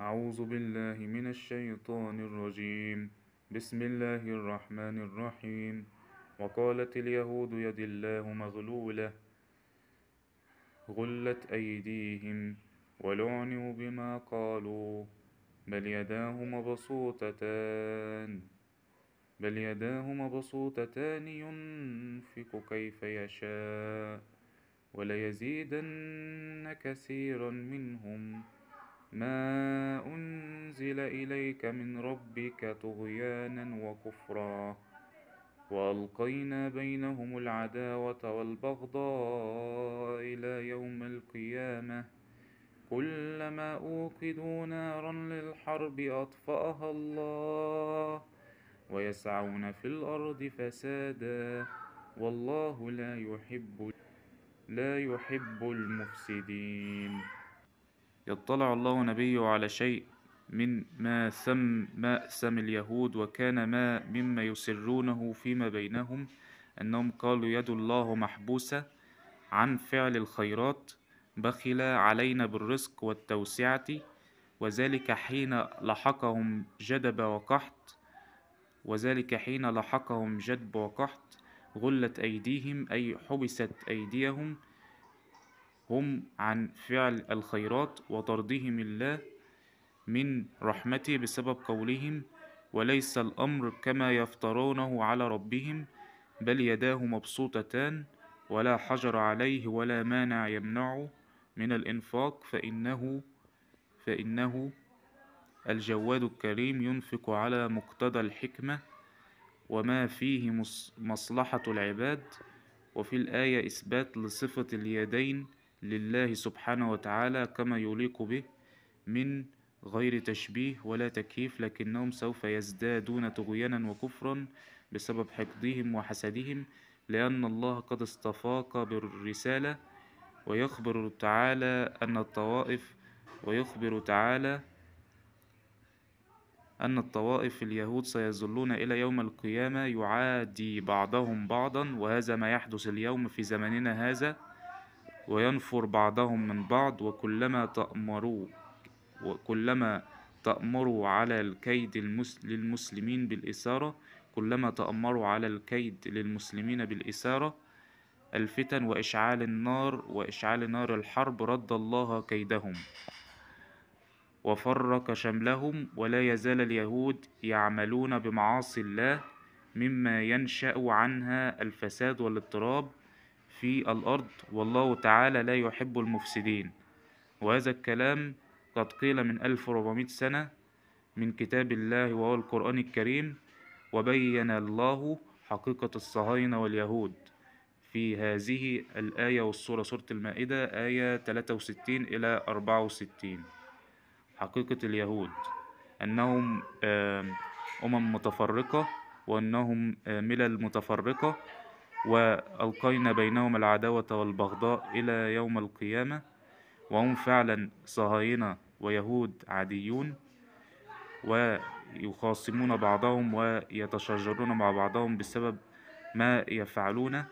أعوذ بالله من الشيطان الرجيم. بسم الله الرحمن الرحيم. وقالت اليهود يد الله مغلولة غلت أيديهم ولعنوا بما قالوا بل يداه مبسوطتان ينفق كيف يشاء وليزيدن كثيرا منهم ما أنزل إليك من ربك طغيانا وكفرا وألقينا بينهم العداوة والبغضاء إلى يوم القيامة كلما أوقدوا نارا للحرب أطفأها الله ويسعون في الأرض فسادا والله لا يحب المفسدين. يطلع الله نبيه على شيء من مأثم اليهود، وكان مما يسرونه فيما بينهم أنهم قالوا يد الله محبوسة عن فعل الخيرات، بخل علينا بالرزق والتوسعة، وذلك حين لحقهم جدب وقحط غلت أيديهم، أي حبست أيديهم هم عن فعل الخيرات وطردهم الله من رحمته بسبب قولهم وليس الأمر كما يفترونه على ربهم بل يداه مبسوطتان ولا حجر عليه ولا مانع يمنعه من الإنفاق فإنه الجواد الكريم ينفق على مقتضى الحكمة وما فيه مصلحة العباد. وفي الآية إثبات لصفة اليدين لله سبحانه وتعالى كما يليق به من غير تشبيه ولا تكييف، لكنهم سوف يزدادون طغيانا وكفرا بسبب حقدهم وحسدهم، لأن الله قد اصطفاك بالرسالة. ويخبر تعالى أن الطوائف اليهود سيظلون إلى يوم القيامة يعادي بعضهم بعضا، وهذا ما يحدث اليوم في زمننا هذا، وينفر بعضهم من بعض. وكلما تأمروا على الكيد للمسلمين بالإثارة الفتن وإشعال نار الحرب رد الله كيدهم وفرق شملهم. ولا يزال اليهود يعملون بمعاصي الله مما ينشأ عنها الفساد والاضطراب في الأرض، والله تعالى لا يحب المفسدين. وهذا الكلام قد قيل من 1400 سنة من كتاب الله وهو القرآن الكريم، وبين الله حقيقة الصهاينة واليهود في هذه الآية والسورة، سورة المائدة آية 63 إلى 64. حقيقة اليهود أنهم متفرقة، وأنهم ملل متفرقة، وألقينا بينهم العداوة والبغضاء إلى يوم القيامة، وهم فعلا صهاينة ويهود عاديون، ويخاصمون بعضهم ويتشاجرون مع بعضهم بسبب ما يفعلون،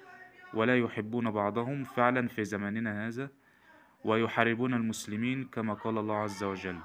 ولا يحبون بعضهم فعلا في زماننا هذا، ويحاربون المسلمين كما قال الله عز وجل.